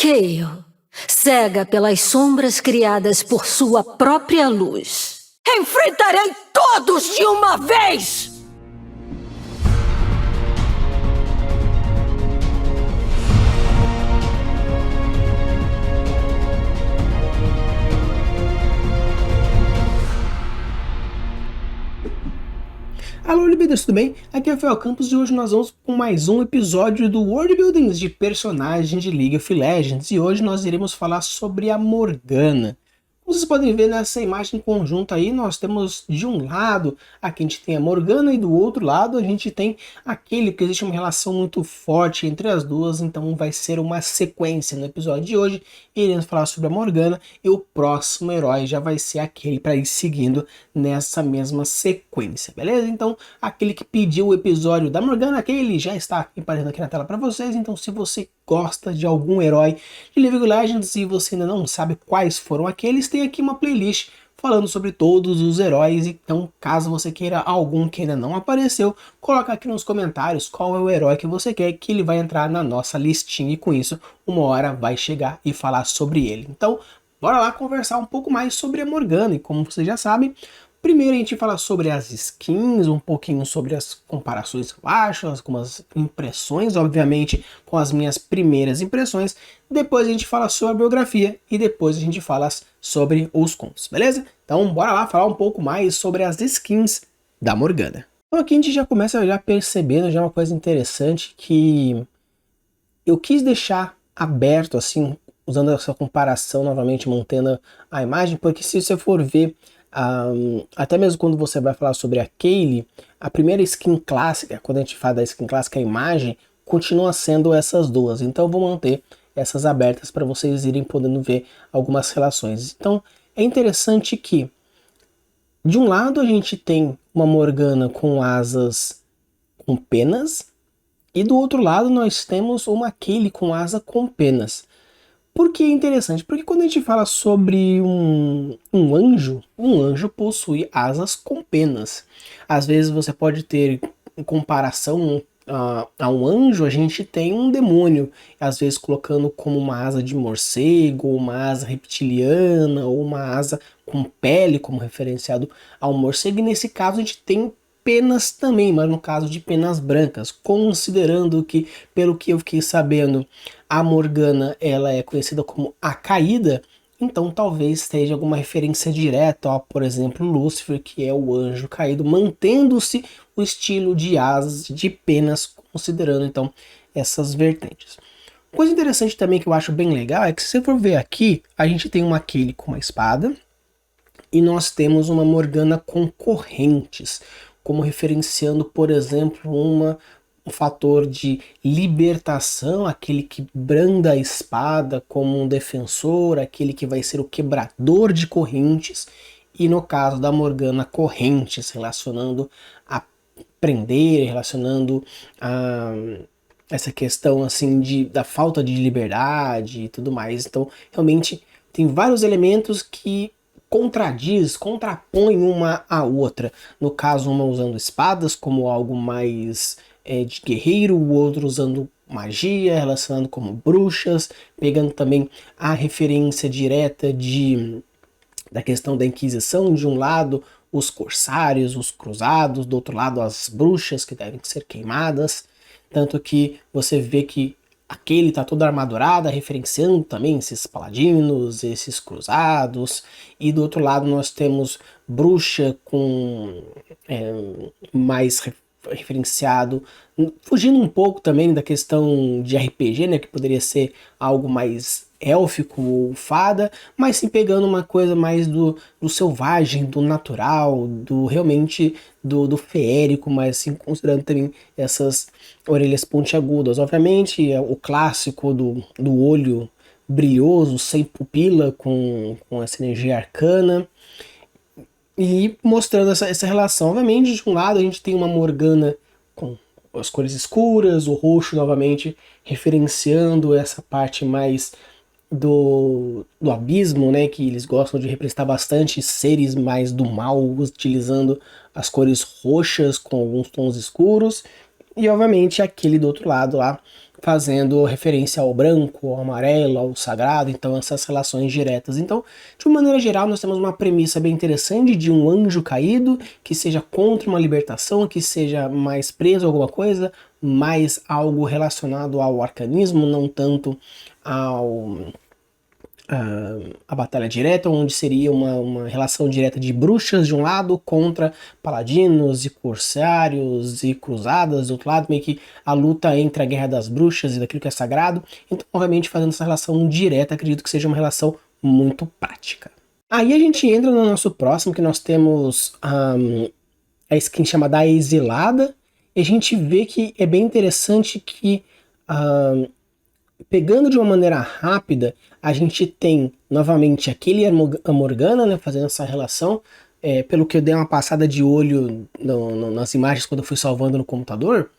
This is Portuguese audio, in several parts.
Kayle, cega pelas sombras criadas por sua própria luz. Enfrentarei todos de uma vez! Alô, Libiders, tudo bem? Aqui é o Rafael Campos e hoje nós vamos com mais um episódio do World Buildings de personagens de League of Legends e hoje nós iremos falar sobre a Morgana. Como vocês podem ver nessa imagem conjunta aí, nós temos de um lado, aqui a gente tem a Morgana e do outro lado a gente tem aquele que existe uma relação muito forte entre as duas, então vai ser uma sequência. No episódio de hoje iremos falar sobre a Morgana e o próximo herói já vai ser aquele para ir seguindo nessa mesma sequência, beleza? Então aquele que pediu o episódio da Morgana, aquele já está aparecendo aqui na tela para vocês, então se você gosta de algum herói de League of Legends e você ainda não sabe quais foram aqueles, tem aqui uma playlist falando sobre todos os heróis, então caso você queira algum que ainda não apareceu, coloca aqui nos comentários qual é o herói que você quer que ele vai entrar na nossa listinha e com isso uma hora vai chegar e falar sobre ele. Então bora lá conversar um pouco mais sobre a Morgana e como vocês já sabem, primeiro a gente fala sobre as skins, um pouquinho sobre as comparações que eu acho, algumas impressões, obviamente com as minhas primeiras impressões. Depois a gente fala sobre a biografia e depois a gente fala sobre os contos, beleza? Então bora lá falar um pouco mais sobre as skins da Morgana. Então aqui a gente já começa já percebendo já uma coisa interessante que eu quis deixar aberto assim, usando essa comparação novamente, mantendo a imagem, porque se você for ver até mesmo quando você vai falar sobre a Kayle, a primeira skin clássica, quando a gente fala da skin clássica, a imagem continua sendo essas duas, então eu vou manter essas abertas para vocês irem podendo ver algumas relações. Então é interessante que de um lado a gente tem uma Morgana com asas com penas e do outro lado nós temos uma Kayle com asa com penas. Por que é interessante? Porque quando a gente fala sobre um anjo possui asas com penas. Às vezes você pode ter, em comparação a um anjo, a gente tem um demônio, às vezes colocando como uma asa de morcego, uma asa reptiliana, ou uma asa com pele, como referenciado ao morcego, e nesse caso a gente tem penas também, mas no caso de penas brancas, considerando que, pelo que eu fiquei sabendo, a Morgana ela é conhecida como a Caída, então talvez esteja alguma referência direta a, por exemplo, Lúcifer, que é o anjo caído, mantendo-se o estilo de asas de penas, considerando então essas vertentes. Coisa interessante também que eu acho bem legal é que se você for ver aqui, a gente tem uma Kayle com uma espada e nós temos uma Morgana com correntes, como referenciando, por exemplo, um fator de libertação, aquele que branda a espada como um defensor, aquele que vai ser o quebrador de correntes, e no caso da Morgana, correntes, relacionando a prender, relacionando a essa questão assim da falta de liberdade e tudo mais. Então, realmente, tem vários elementos que contrapõem uma à outra. No caso, uma usando espadas como algo mais de guerreiro, o outro usando magia, relacionando como bruxas, pegando também a referência direta da questão da Inquisição, de um lado os corsários, os cruzados, do outro lado as bruxas que devem ser queimadas, tanto que você vê que aquele está toda armadurada, referenciando também esses paladinos, esses cruzados, e do outro lado nós temos bruxa com mais referenciado, fugindo um pouco também da questão de RPG, né, que poderia ser algo mais élfico ou fada, mas sim pegando uma coisa mais do selvagem, do natural, realmente do feérico, mas sim considerando também essas orelhas pontiagudas. Obviamente o clássico do olho brilhoso, sem pupila, com essa energia arcana, e mostrando essa relação. Obviamente, de um lado a gente tem uma Morgana com as cores escuras, o roxo novamente referenciando essa parte mais do abismo, né, que eles gostam de representar bastante seres mais do mal, utilizando as cores roxas com alguns tons escuros, e obviamente aquele do outro lado lá fazendo referência ao branco, ao amarelo, ao sagrado, então essas relações diretas. Então, de uma maneira geral, nós temos uma premissa bem interessante de um anjo caído que seja contra uma libertação, que seja mais preso a alguma coisa, mais algo relacionado ao arcanismo, não tanto ao a batalha direta, onde seria uma relação direta de bruxas de um lado contra paladinos e corsários e cruzadas do outro lado, meio que a luta entre a guerra das bruxas e daquilo que é sagrado. Então, obviamente, fazendo essa relação direta, acredito que seja uma relação muito prática. Aí a gente entra no nosso próximo, que nós temos a skin chamada Exilada, e a gente vê que é bem interessante que pegando de uma maneira rápida, a gente tem novamente aquele a Morgana, né, fazendo essa relação. Pelo que eu dei uma passada de olho nas imagens quando eu fui salvando no computador,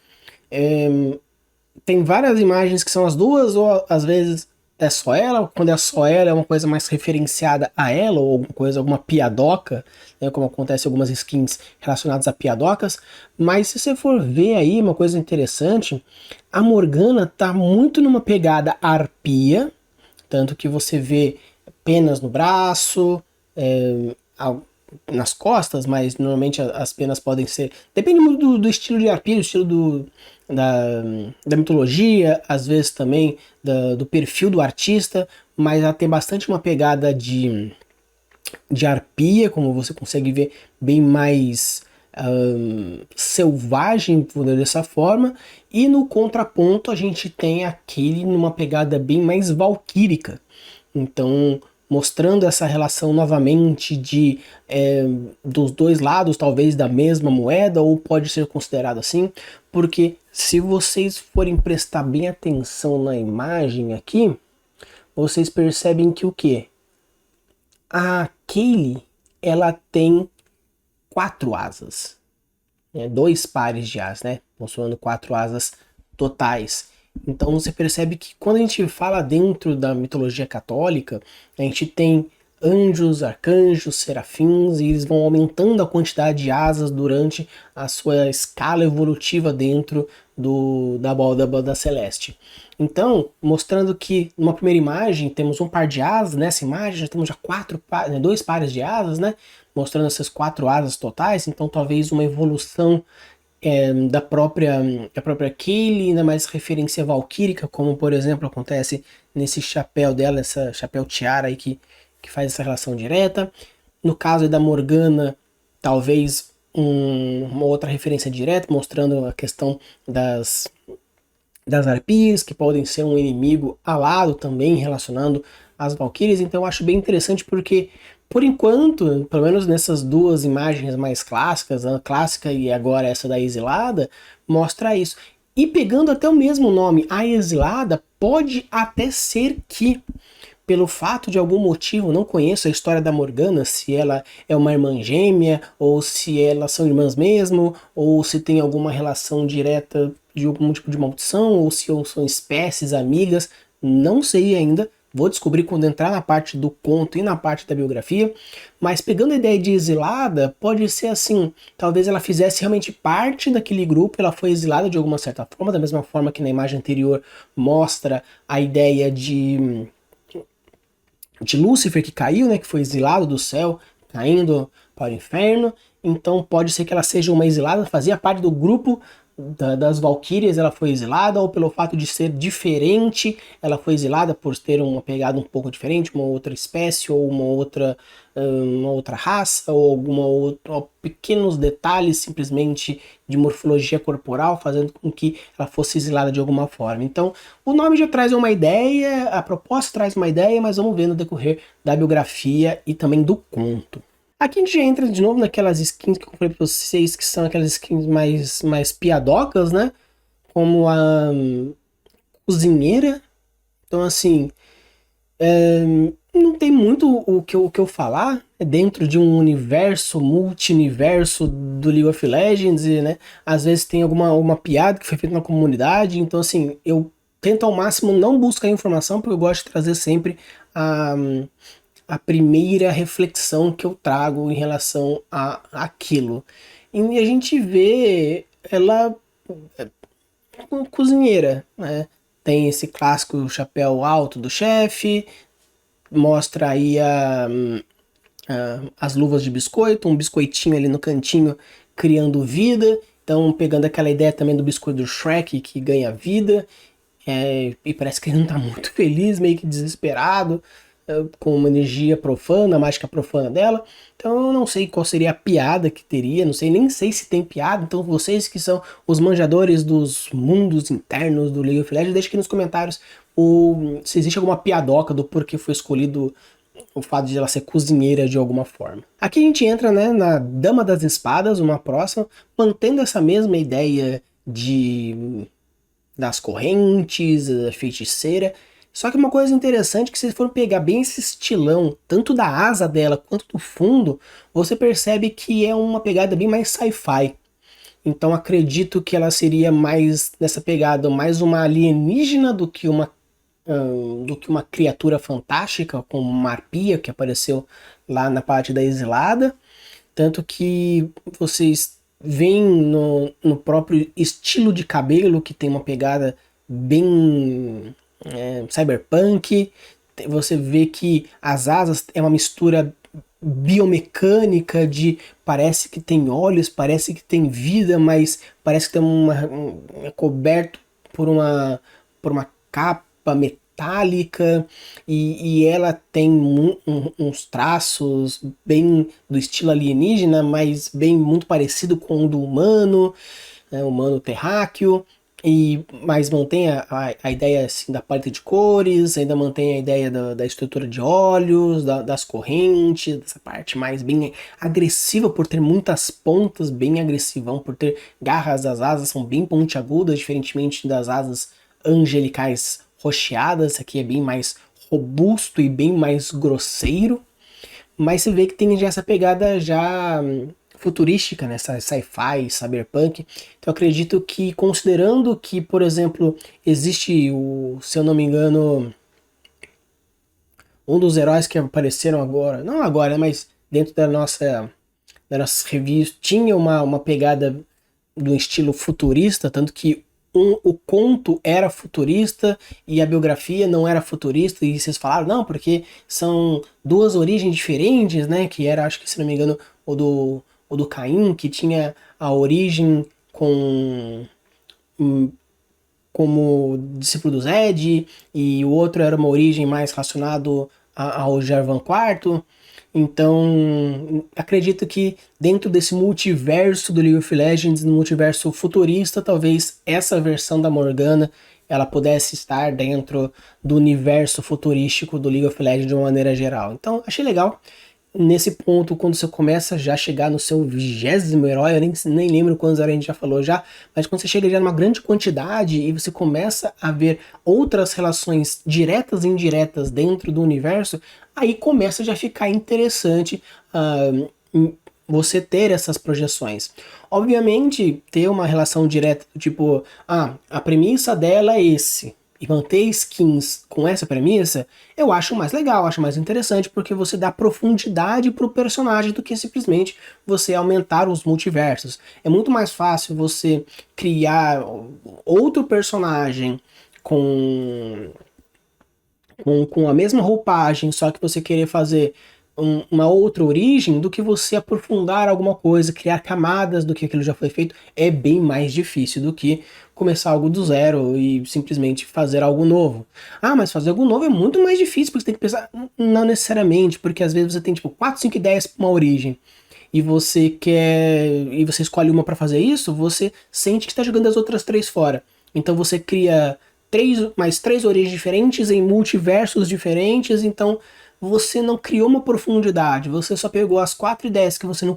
tem várias imagens que são as duas, ou às vezes é só ela. Quando é só ela, é uma coisa mais referenciada a ela, ou alguma coisa, alguma piadoca, né, como acontece em algumas skins relacionadas a piadocas. Mas se você for ver aí uma coisa interessante, a Morgana tá muito numa pegada arpia, tanto que você vê penas no braço, nas costas, mas normalmente as penas podem ser... Depende muito do estilo de arpia, do estilo da mitologia, às vezes também do perfil do artista, mas ela tem bastante uma pegada de arpia, como você consegue ver, bem mais selvagem, por dessa forma, e no contraponto a gente tem aquele numa pegada bem mais valquírica. Então, mostrando essa relação novamente dos dois lados, talvez da mesma moeda, ou pode ser considerado assim, porque se vocês forem prestar bem atenção na imagem aqui, vocês percebem que o quê? A Kaylee, ela tem 4 asas, né? 2 pares de asas, né? Possuindo 4 asas totais. Então você percebe que quando a gente fala dentro da mitologia católica, a gente tem anjos, arcanjos, serafins, e eles vão aumentando a quantidade de asas durante a sua escala evolutiva dentro da celeste. Então, mostrando que numa primeira imagem temos um par de asas, nessa imagem já temos 2 pares de asas, né? Mostrando essas 4 asas totais, então talvez uma evolução da própria Kaylee, ainda mais referência valquírica, como por exemplo acontece nesse chapéu dela, essa chapéu tiara aí que faz essa relação direta. No caso da Morgana, talvez uma outra referência direta, mostrando a questão das arpias, que podem ser um inimigo alado também, relacionando as valquírias. Então eu acho bem interessante porque, por enquanto, pelo menos nessas duas imagens mais clássicas, a clássica e agora essa da Exilada, mostra isso. E pegando até o mesmo nome, a Exilada, pode até ser que, pelo fato de algum motivo, não conheço a história da Morgana, se ela é uma irmã gêmea, ou se elas são irmãs mesmo, ou se tem alguma relação direta de algum tipo de maldição, ou se são espécies amigas, não sei ainda. Vou descobrir quando entrar na parte do conto e na parte da biografia, mas pegando a ideia de exilada, pode ser assim, talvez ela fizesse realmente parte daquele grupo, ela foi exilada de alguma certa forma, da mesma forma que na imagem anterior mostra a ideia de Lúcifer que caiu, né, que foi exilado do céu, caindo para o inferno. Então pode ser que ela seja uma exilada, fazia parte do grupo das Valquírias, ela foi exilada, ou pelo fato de ser diferente, ela foi exilada por ter uma pegada um pouco diferente, uma outra espécie, ou uma outra raça, ou alguma outra, ou pequenos detalhes simplesmente de morfologia corporal, fazendo com que ela fosse exilada de alguma forma. Então, o nome já traz uma ideia, a proposta traz uma ideia, mas vamos ver no decorrer da biografia e também do conto. Aqui a gente já entra de novo naquelas skins que eu falei pra vocês, que são aquelas skins mais piadocas, né? Como a cozinheira. Então, assim, não tem muito o que eu falar. É dentro de um universo, multi-universo do League of Legends, e, né? Às vezes tem uma piada que foi feita na comunidade. Então, assim, eu tento ao máximo não buscar informação, porque eu gosto de trazer sempre a primeira reflexão que eu trago em relação a aquilo. E a gente vê ela cozinheira, né? Tem esse clássico chapéu alto do chefe, mostra aí as luvas de biscoito, um biscoitinho ali no cantinho criando vida. Então, pegando aquela ideia também do biscoito do Shrek que ganha vida. E parece que ele não tá muito feliz, meio que desesperado, com uma energia profana, a mágica profana dela. Então eu não sei qual seria a piada que teria, nem sei se tem piada. Então vocês que são os manjadores dos mundos internos do League of Legends, deixem aqui nos comentários se existe alguma piadoca do porquê foi escolhido o fato de ela ser cozinheira de alguma forma. Aqui a gente entra, né, na Dama das Espadas, uma próxima, mantendo essa mesma ideia das correntes, a feiticeira. Só que uma coisa interessante é que se vocês forem pegar bem esse estilão, tanto da asa dela quanto do fundo, você percebe que é uma pegada bem mais sci-fi. Então acredito que ela seria mais nessa pegada, mais uma alienígena do que uma criatura fantástica, como uma arpia que apareceu lá na parte da Exilada. Tanto que vocês veem no próprio estilo de cabelo, que tem uma pegada bem cyberpunk. Você vê que as asas é uma mistura biomecânica parece que tem olhos, parece que tem vida, mas parece que é coberto por uma capa metálica, e ela tem uns traços bem do estilo alienígena, mas bem muito parecido com o do humano, humano terráqueo. Mas mantém a ideia assim, da paleta de cores, ainda mantém a ideia da estrutura de olhos, das correntes, dessa parte mais bem agressiva, por ter muitas pontas, bem agressivão, por ter garras. Das asas são bem pontiagudas, diferentemente das asas angelicais rocheadas. Aqui é bem mais robusto e bem mais grosseiro, mas você vê que tem já essa pegada já futurística, né? Sci-fi, cyberpunk. Então eu acredito que, considerando que, por exemplo, existe se eu não me engano, um dos heróis que apareceram agora, não agora, mas dentro da nossa review, tinha uma pegada do estilo futurista, tanto que o conto era futurista e a biografia não era futurista, e vocês falaram, não, porque são duas origens diferentes, né? Que era, acho que se não me engano, o do Caim, que tinha a origem como discípulo do Zed, e o outro era uma origem mais relacionada ao Jarvan IV. Então, acredito que dentro desse multiverso do League of Legends, no multiverso futurista, talvez essa versão da Morgana ela pudesse estar dentro do universo futurístico do League of Legends de uma maneira geral. Então, achei legal. Nesse ponto, quando você começa já a chegar no seu 20º herói, eu nem lembro quantos heróis a gente já falou já, mas quando você chega já numa grande quantidade e você começa a ver outras relações diretas e indiretas dentro do universo, aí começa já a ficar interessante você ter essas projeções. Obviamente, ter uma relação direta, tipo, a premissa dela é esse, e manter skins com essa premissa, eu acho mais legal, acho mais interessante, porque você dá profundidade pro personagem do que simplesmente você aumentar os multiversos. É muito mais fácil você criar outro personagem com a mesma roupagem, só que você querer fazer uma outra origem, do que você aprofundar alguma coisa, criar camadas do que aquilo já foi feito. É bem mais difícil do que começar algo do zero e simplesmente fazer algo novo. Mas fazer algo novo é muito mais difícil, porque você tem que pensar, não necessariamente, porque às vezes você tem tipo 4, 5 ideias para uma origem, e você escolhe uma para fazer isso, você sente que está jogando as outras 3 fora. Então você cria mais 3 origens diferentes em multiversos diferentes, então você não criou uma profundidade, você só pegou as 4 ideias que você não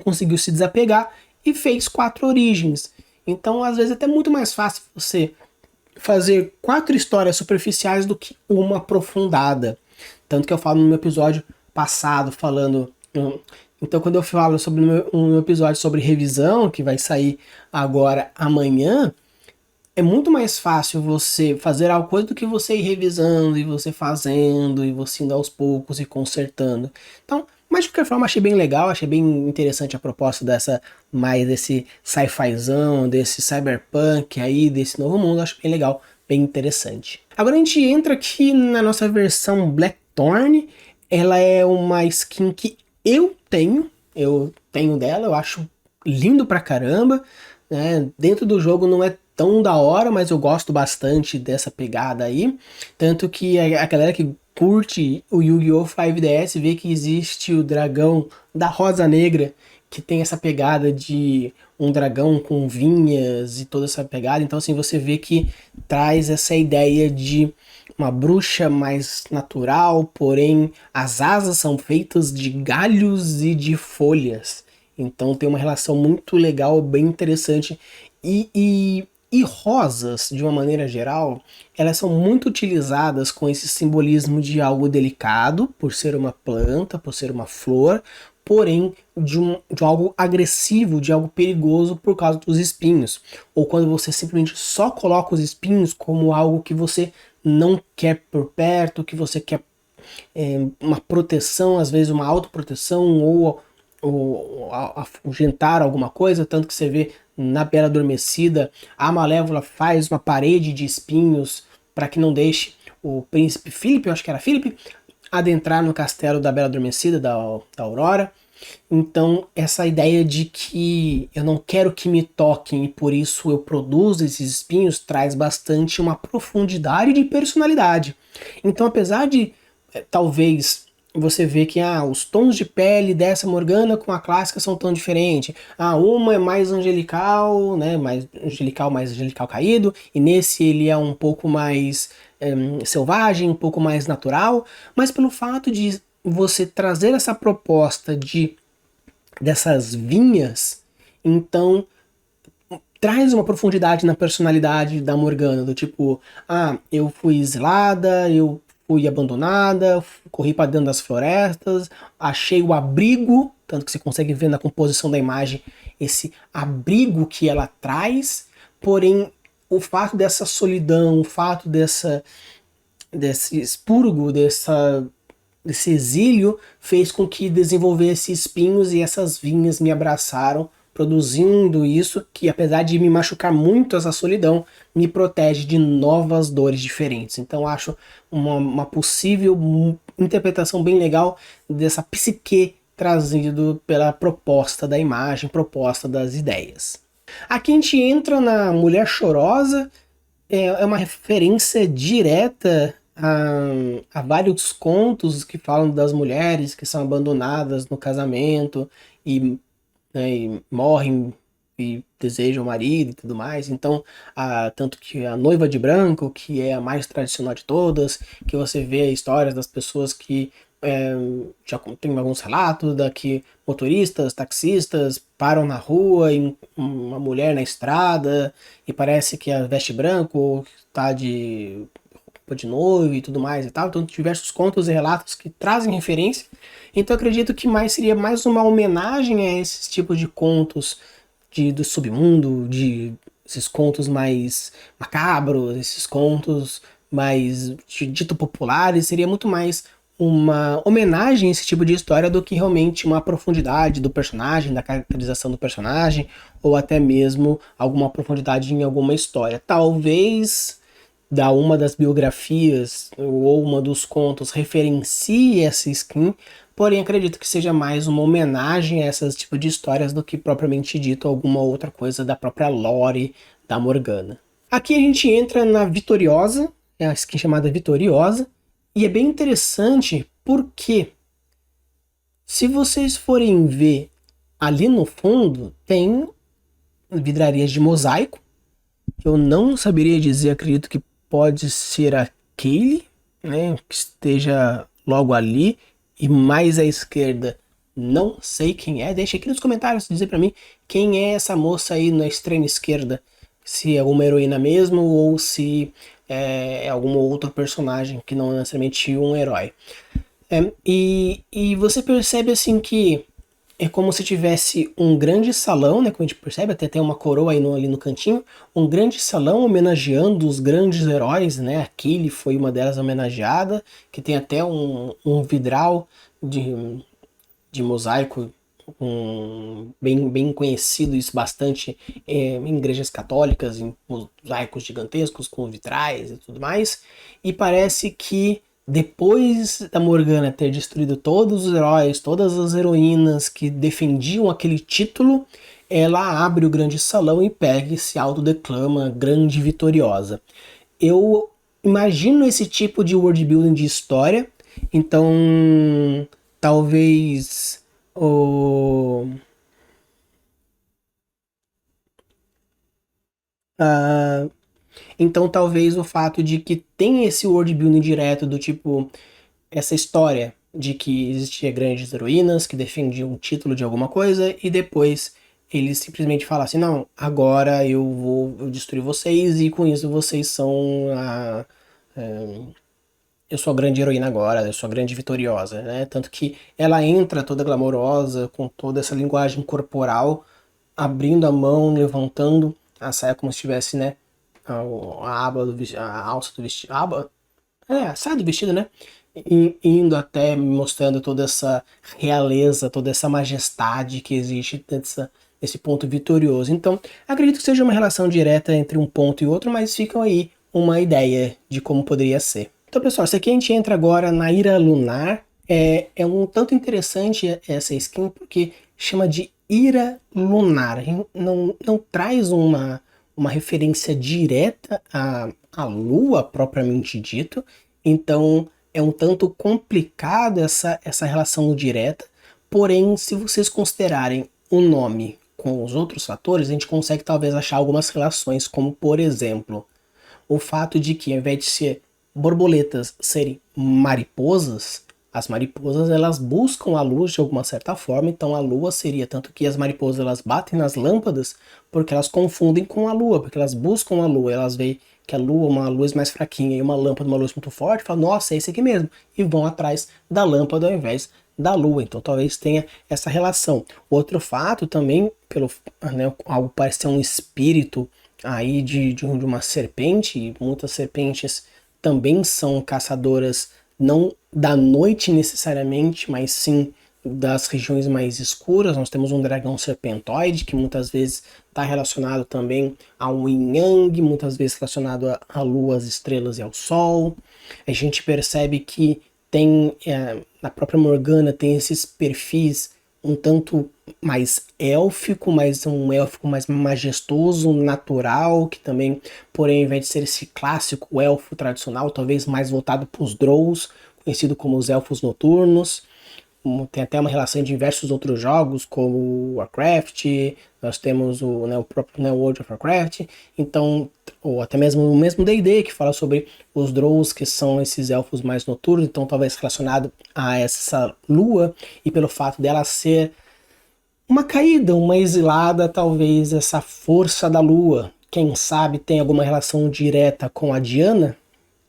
conseguiu se desapegar e fez 4 origens. Então, às vezes, é até muito mais fácil você fazer 4 histórias superficiais do que uma aprofundada. Tanto que eu falo no meu episódio passado, Então, quando eu falo sobre um episódio sobre revisão, que vai sair agora amanhã, é muito mais fácil você fazer alguma coisa do que você ir revisando, e você fazendo, e você indo aos poucos e consertando. Então, Mas de qualquer forma achei bem legal, achei bem interessante a proposta desse sci-fizão, desse cyberpunk aí, desse novo mundo, acho bem legal, bem interessante. Agora a gente entra aqui na nossa versão Blackthorn, ela é uma skin que eu tenho dela, eu acho lindo pra caramba, né? Dentro do jogo não é tão da hora, mas eu gosto bastante dessa pegada aí, tanto que a galera que curte o Yu-Gi-Oh! 5DS vê que existe o dragão da Rosa Negra, que tem essa pegada de um dragão com vinhas e toda essa pegada, então assim, você vê que traz essa ideia de uma bruxa mais natural, porém as asas são feitas de galhos e de folhas. Então tem uma relação muito legal, bem interessante. E rosas, de uma maneira geral, elas são muito utilizadas com esse simbolismo de algo delicado, por ser uma planta, por ser uma flor, porém de algo agressivo, de algo perigoso por causa dos espinhos. Ou quando você simplesmente só coloca os espinhos como algo que você não quer por perto, que você quer uma proteção, às vezes uma autoproteção ou afugentar alguma coisa, tanto que você vê na Bela Adormecida, a Malévola faz uma parede de espinhos para que não deixe o príncipe Felipe, eu acho que era Felipe, adentrar no castelo da Bela Adormecida, da Aurora. Então, essa ideia de que eu não quero que me toquem e por isso eu produzo esses espinhos traz bastante uma profundidade de personalidade. Então, apesar de talvez você ver que os tons de pele dessa Morgana com a clássica são tão diferentes. Uma é mais angelical, né, mais angelical caído, e nesse ele é um pouco mais selvagem, um pouco mais natural, mas pelo fato de você trazer essa proposta dessas vinhas, então traz uma profundidade na personalidade da Morgana, do tipo, eu fui exilada, eu fui abandonada, corri para dentro das florestas, achei o abrigo, tanto que você consegue ver na composição da imagem esse abrigo que ela traz, porém o fato dessa solidão, o fato desse expurgo, desse exílio, fez com que desenvolvesse espinhos e essas vinhas me abraçaram, produzindo isso que, apesar de me machucar muito essa solidão, me protege de novas dores diferentes. Então acho uma possível interpretação bem legal dessa psique trazido pela proposta da imagem, proposta das ideias. Aqui a gente entra na Mulher Chorosa, é uma referência direta a vários contos que falam das mulheres que são abandonadas no casamento e morrem e desejam o marido e tudo mais. Então, tanto que a Noiva de Branco, que é a mais tradicional de todas, que você vê histórias das pessoas que já tem alguns relatos que motoristas, taxistas param na rua e uma mulher na estrada e parece que a veste branco ou está de roupa de noivo e tudo mais e tal. Então, diversos contos e relatos que trazem referência. Então, acredito que seria mais uma homenagem a esses tipos de contos do submundo, esses contos mais macabros, esses contos mais dito populares. Seria muito mais uma homenagem a esse tipo de história do que realmente uma profundidade do personagem, da caracterização do personagem, ou até mesmo alguma profundidade em alguma história. Talvez uma das biografias ou uma dos contos referencie essa skin, porém acredito que seja mais uma homenagem a esses tipos de histórias do que propriamente dito alguma outra coisa da própria lore da Morgana. Aqui a gente entra na Vitoriosa, é a skin chamada Vitoriosa, e é bem interessante porque se vocês forem ver ali no fundo tem vidrarias de mosaico. Eu não saberia dizer, acredito que pode ser a Kaylee, né, que esteja logo ali, e mais à esquerda não sei quem é. Deixa aqui nos comentários dizer pra mim quem é essa moça aí na extrema esquerda, se é uma heroína mesmo ou se é algum outro personagem que não é necessariamente um herói. E você percebe assim que é como se tivesse um grande salão, né? Como a gente percebe, até tem uma coroa aí ali no cantinho. Um grande salão homenageando os grandes heróis, né? A Kaylee foi uma delas homenageada, que tem até um vidral de mosaico, bem conhecido isso bastante em igrejas católicas, em mosaicos gigantescos com vitrais e tudo mais. E parece que depois da Morgana ter destruído todos os heróis, todas as heroínas que defendiam aquele título, ela abre o grande salão e pega e se autodeclama grande e vitoriosa. Eu imagino esse tipo de world building de história, então talvez o então talvez o fato de que tem esse world building direto do tipo essa história de que existia grandes heroínas que defendiam o título de alguma coisa e depois eles simplesmente falam assim, não, agora eu destruir vocês e com isso vocês são eu sou a grande heroína agora, eu sou a grande vitoriosa, né? Tanto que ela entra toda glamourosa, com toda essa linguagem corporal, abrindo a mão, levantando a saia como se tivesse, né, a aba do vestido, a alça do vestido, a saia do vestido, né? Indo até mostrando toda essa realeza, toda essa majestade que existe nesse ponto vitorioso. Então, acredito que seja uma relação direta entre um ponto e outro, mas fica aí uma ideia de como poderia ser. Então, pessoal, isso aqui a gente entra agora na Ira Lunar. É um tanto interessante essa skin, porque chama de Ira Lunar. Não traz uma referência direta à Lua, propriamente dito. Então, é um tanto complicado essa relação direta. Porém, se vocês considerarem o nome com os outros fatores, a gente consegue talvez achar algumas relações, como, por exemplo, o fato de que, ao invés de ser borboletas serem mariposas, as mariposas elas buscam a luz de alguma certa forma, então a lua seria, tanto que as mariposas elas batem nas lâmpadas porque elas confundem com a lua, porque elas buscam a lua, elas veem que a lua é uma luz mais fraquinha e uma lâmpada uma luz muito forte, falam, nossa, é esse aqui mesmo, e vão atrás da lâmpada ao invés da lua, então talvez tenha essa relação. Outro fato também, algo parece ser um espírito aí de uma serpente, muitas serpentes também são caçadoras não da noite necessariamente, mas sim das regiões mais escuras. Nós temos um dragão serpentoide, que muitas vezes está relacionado também ao yin yang, muitas vezes relacionado à lua, às estrelas e ao sol. A gente percebe que tem, na própria Morgana, tem esses perfis um tanto mais élfico, um élfico mais majestoso, natural, que também, porém, ao invés de ser esse clássico elfo tradicional, talvez mais voltado para os Drows, conhecido como os elfos noturnos. Tem até uma relação em diversos outros jogos, como Warcraft, nós temos o próprio World of Warcraft, então, ou até mesmo o mesmo D&D, que fala sobre os Drows, que são esses elfos mais noturnos, então talvez relacionado a essa lua, e pelo fato dela ser uma caída, uma exilada, talvez essa força da lua, quem sabe tem alguma relação direta com a Diana?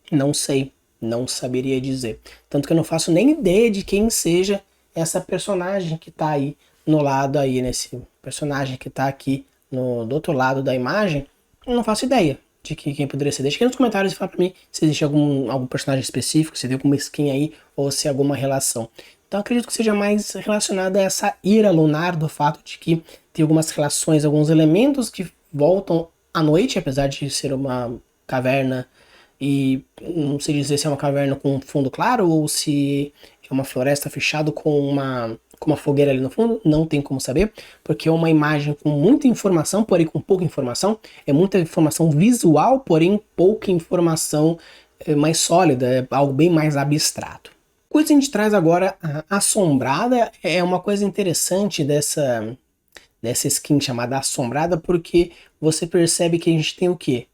Não sei. Não saberia dizer. Tanto que eu não faço nem ideia de quem seja essa personagem que tá aí no lado aí, nesse personagem que tá aqui do outro lado da imagem. Eu não faço ideia de quem poderia ser. Deixa aqui nos comentários e fala pra mim se existe algum personagem específico, se tem alguma skin aí ou se alguma relação. Então acredito que seja mais relacionada a essa ira lunar, do fato de que tem algumas relações, alguns elementos que voltam à noite, apesar de ser uma caverna. E não sei dizer se é uma caverna com fundo claro ou se é uma floresta fechada com uma fogueira ali no fundo, não tem como saber, porque é uma imagem com muita informação, porém com pouca informação, é muita informação visual, porém pouca informação mais sólida, é algo bem mais abstrato. Coisa que a gente traz agora, a Assombrada, é uma coisa interessante dessa skin chamada Assombrada, porque você percebe que a gente tem o quê?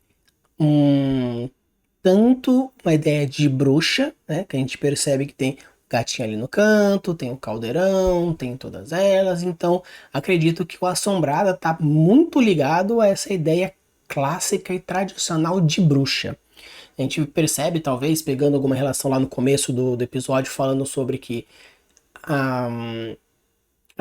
Tanto uma ideia de bruxa, né, que a gente percebe que tem o gatinho ali no canto, tem o caldeirão, tem todas elas, então acredito que o Assombrada está muito ligado a essa ideia clássica e tradicional de bruxa. A gente percebe, talvez, pegando alguma relação lá no começo do episódio, falando sobre que a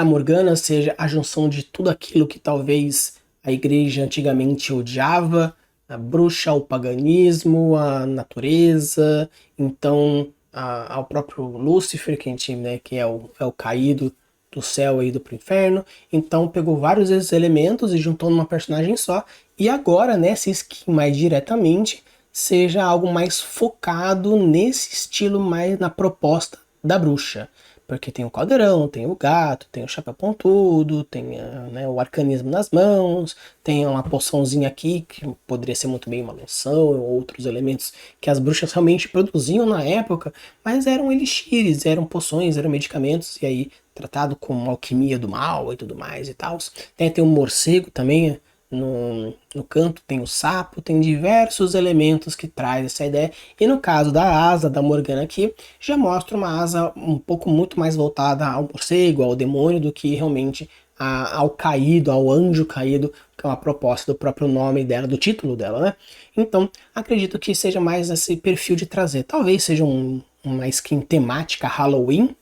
Morgana seja a junção de tudo aquilo que talvez a igreja antigamente odiava, a bruxa, o paganismo, a natureza, então ao próprio Lúcifer, que a gente, né, que é o caído do céu e ido pro inferno. Então pegou vários desses elementos e juntou numa personagem só. E agora, nessa skin mais diretamente, seja algo mais focado nesse estilo, mais na proposta da bruxa. Porque tem o caldeirão, tem o gato, tem o chapéu pontudo, tem né, o arcanismo nas mãos, tem uma poçãozinha aqui, que poderia ser muito bem uma loção, ou outros elementos que as bruxas realmente produziam na época, mas eram elixires, eram poções, eram medicamentos, e aí tratado como alquimia do mal e tudo mais e tal. Tem um morcego também, no canto tem o sapo, tem diversos elementos que traz essa ideia. E no caso da asa da Morgana aqui, já mostra uma asa um pouco muito mais voltada ao morcego, ao demônio, do que realmente ao caído, ao anjo caído, que é uma proposta do próprio nome dela, do título dela, né? Então, acredito que seja mais esse perfil de trazer. Talvez seja uma skin temática Halloween,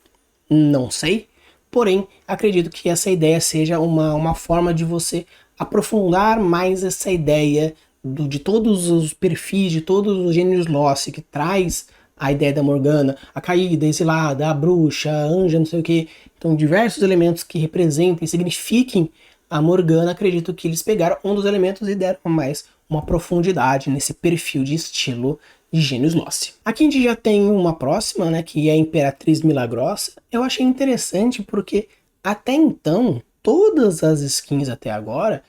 não sei. Porém, acredito que essa ideia seja uma forma de você aprofundar mais essa ideia de todos os perfis, de todos os gêneros Lost que traz a ideia da Morgana, a caída, exilada, a bruxa, a anja, não sei o que. Então, diversos elementos que representem, signifiquem a Morgana, acredito que eles pegaram um dos elementos e deram mais uma profundidade nesse perfil de estilo de gênios Lost. Aqui a gente já tem uma próxima, né, que é a Imperatriz Milagrosa. Eu achei interessante porque até então todas as skins até agora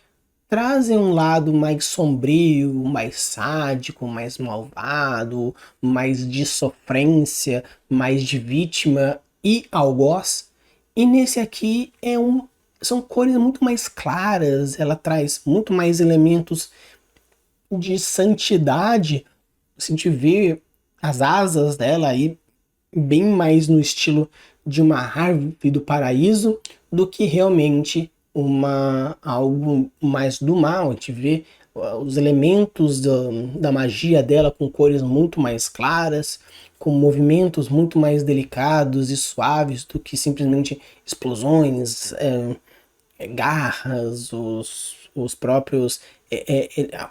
trazem um lado mais sombrio, mais sádico, mais malvado, mais de sofrência, mais de vítima e algoz. E nesse aqui são cores muito mais claras, ela traz muito mais elementos de santidade. A gente vê as asas dela aí bem mais no estilo de uma árvore do paraíso do que realmente algo mais do mal. A gente vê os elementos da magia dela com cores muito mais claras, com movimentos muito mais delicados e suaves do que simplesmente explosões, garras, os próprios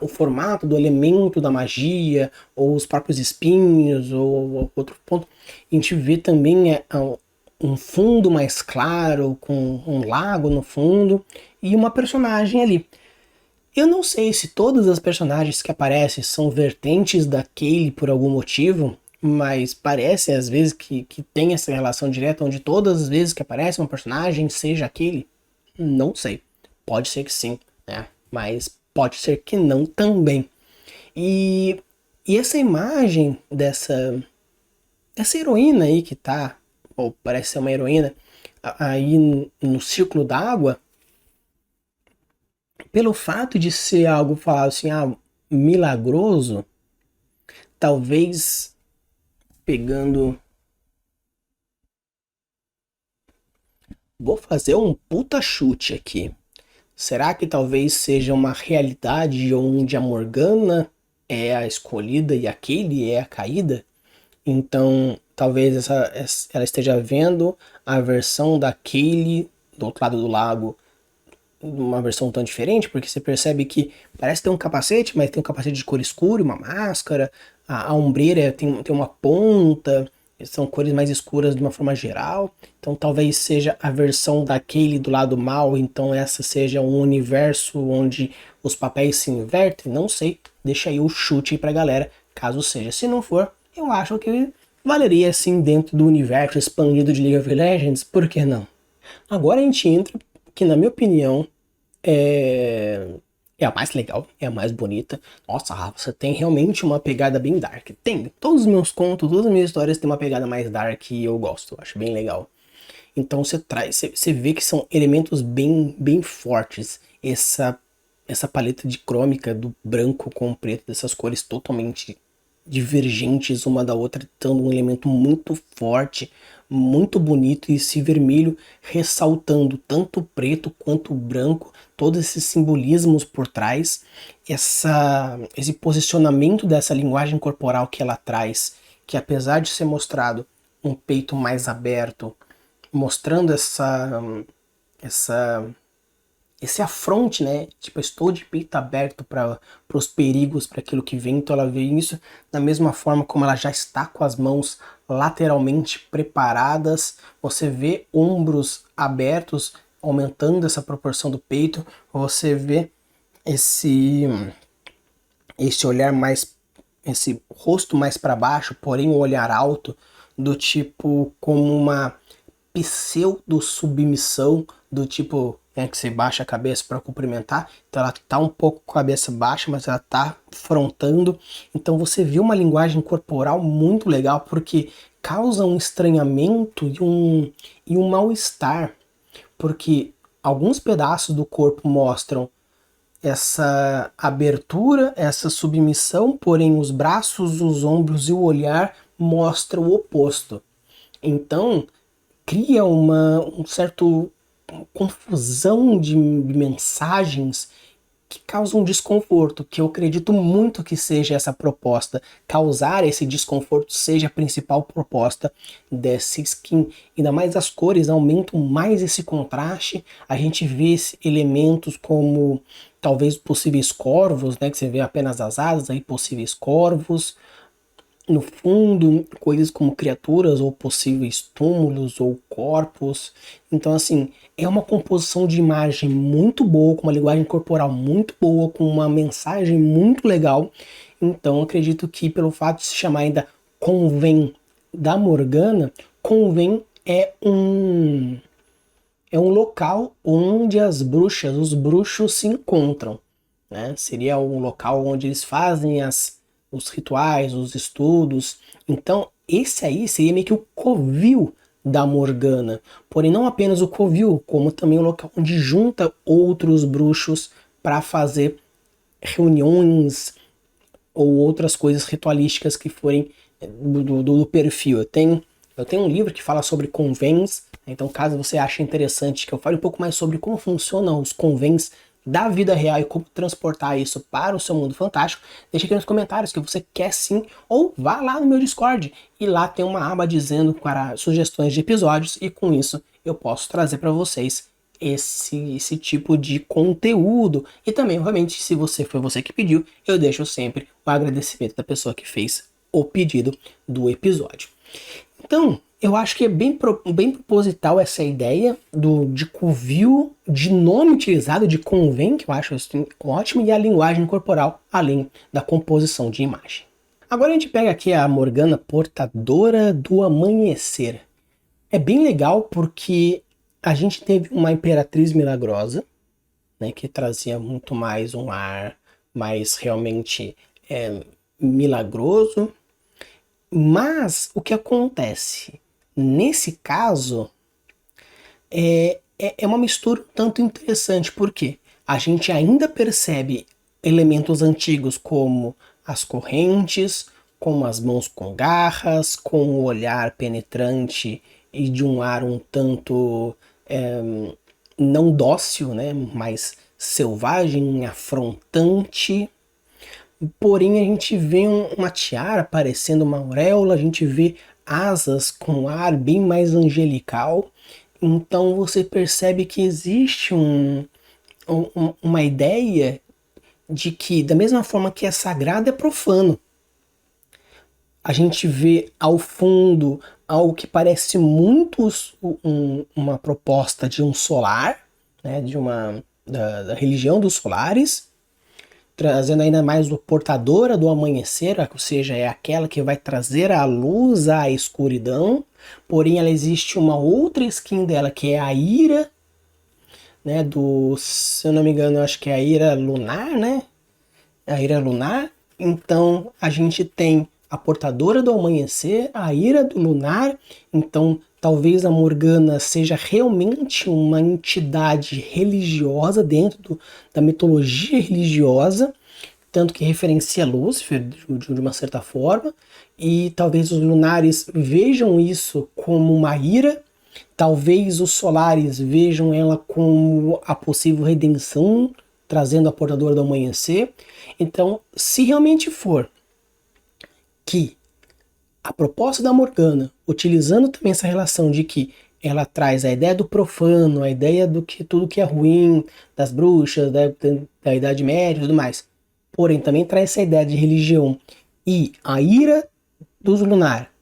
o formato do elemento da magia, ou os próprios espinhos, ou outro ponto. A gente vê também um fundo mais claro, com um lago no fundo, e uma personagem ali. Eu não sei se todas as personagens que aparecem são vertentes da Kaylee por algum motivo, mas parece às vezes que tem essa relação direta, onde todas as vezes que aparece uma personagem seja a Kaylee. Não sei. Pode ser que sim, né? Mas pode ser que não também. E essa imagem dessa heroína aí que tá, ou parece ser uma heroína, aí no círculo d'água, pelo fato de ser algo falado assim, milagroso, talvez pegando... Vou fazer um puta chute aqui. Será que talvez seja uma realidade onde a Morgana é a escolhida e a Kaylee é a caída? Então, talvez ela esteja vendo a versão da Kaylee do outro lado do lago, uma versão tão diferente, porque você percebe que parece ter um capacete, mas tem um capacete de cor escura, uma máscara, a ombreira tem uma ponta, são cores mais escuras de uma forma geral. Então talvez seja a versão da Kaylee do lado mal, então essa seja um universo onde os papéis se invertem, não sei, deixa aí o chute aí pra galera, caso seja. Se não for, eu acho que valeria sim dentro do universo expandido de League of Legends, por que não? Agora a gente entra, que na minha opinião é a mais legal, é a mais bonita. Nossa, Rafa, você tem realmente uma pegada bem dark. Tem, todos os meus contos, todas as minhas histórias têm uma pegada mais dark e eu gosto, acho bem legal. Então você vê que são elementos bem fortes. Essa paleta de crômica do branco com o preto, dessas cores totalmente divergentes uma da outra, dando um elemento muito forte, muito bonito, e esse vermelho ressaltando tanto o preto quanto o branco, todos esses simbolismos por trás, esse posicionamento dessa linguagem corporal que ela traz, que apesar de ser mostrado um peito mais aberto, mostrando esse afronte, né? Tipo, eu estou de peito aberto para os perigos, para aquilo que vem. Então ela vê isso da mesma forma como ela já está com as mãos lateralmente preparadas, você vê ombros abertos, aumentando essa proporção do peito, você vê esse olhar mais, esse rosto mais para baixo, porém um olhar alto, do tipo como uma pseudo-submissão, do tipo que você baixa a cabeça para cumprimentar, então ela tá um pouco com a cabeça baixa, mas ela tá frontando, então você vê uma linguagem corporal muito legal, porque causa um estranhamento e um mal-estar, porque alguns pedaços do corpo mostram essa abertura, essa submissão, porém os braços, os ombros e o olhar mostram o oposto. Então, cria um certo confusão de mensagens que causam desconforto, que eu acredito muito que seja essa proposta. Causar esse desconforto seja a principal proposta dessa skin. Ainda mais as cores aumentam mais esse contraste. A gente vê elementos como talvez possíveis corvos, né, que você vê apenas as asas, aí possíveis corvos. No fundo, coisas como criaturas ou possíveis túmulos ou corpos. Então, assim, é uma composição de imagem muito boa, com uma linguagem corporal muito boa, com uma mensagem muito legal. Então, acredito que pelo fato de se chamar ainda Convém da Morgana, Convém é um local onde as bruxas, os bruxos se encontram, né? Seria um local onde eles fazem os rituais, os estudos. Então, esse aí seria meio que o covil da Morgana. Porém, não apenas o covil, como também o local onde junta outros bruxos para fazer reuniões ou outras coisas ritualísticas que forem do perfil. Eu tenho um livro que fala sobre convents, então caso você ache interessante que eu fale um pouco mais sobre como funcionam os convents da vida real e como transportar isso para o seu mundo fantástico, deixa aqui nos comentários que você quer sim, ou vá lá no meu Discord e lá tem uma aba dizendo para sugestões de episódios e com isso eu posso trazer para vocês esse tipo de conteúdo. E também, obviamente, se foi você que pediu, eu deixo sempre o agradecimento da pessoa que fez o pedido do episódio. Então, eu acho que é bem proposital essa ideia de covil, de nome utilizado, de convém, que eu acho assim, ótimo, e a linguagem corporal, além da composição de imagem. Agora a gente pega aqui a Morgana Portadora do Amanhecer. É bem legal porque a gente teve uma Imperatriz Milagrosa, né, que trazia muito mais um ar mais realmente milagroso. Mas o que acontece? Nesse caso, é uma mistura um tanto interessante, porque a gente ainda percebe elementos antigos como as correntes, como as mãos com garras, com o olhar penetrante e de um ar um tanto não dócil, né, mas selvagem, afrontante. Porém, a gente vê uma tiara parecendo uma auréola, a gente vê asas com ar bem mais angelical. Então você percebe que existe uma ideia de que, da mesma forma que é sagrado, é profano. A gente vê ao fundo algo que parece muito uma proposta de um solar, né, da religião dos solares, trazendo ainda mais o portadora do amanhecer, ou seja, é aquela que vai trazer a luz à escuridão. Porém, ela existe uma outra skin dela, que é a ira, né, se eu não me engano, eu acho que é a ira lunar, né? A ira lunar. Então, a gente tem a portadora do amanhecer, a ira do lunar. Então, talvez a Morgana seja realmente uma entidade religiosa dentro da mitologia religiosa, tanto que referencia Lúcifer de uma certa forma, e talvez os lunares vejam isso como uma ira, talvez os solares vejam ela como a possível redenção, trazendo a portadora do amanhecer. Então, se realmente for que a proposta da Morgana, utilizando também essa relação de que ela traz a ideia do profano, a ideia do que tudo que é ruim, das bruxas, da Idade Média e tudo mais, porém também traz essa ideia de religião e a ira dos lunar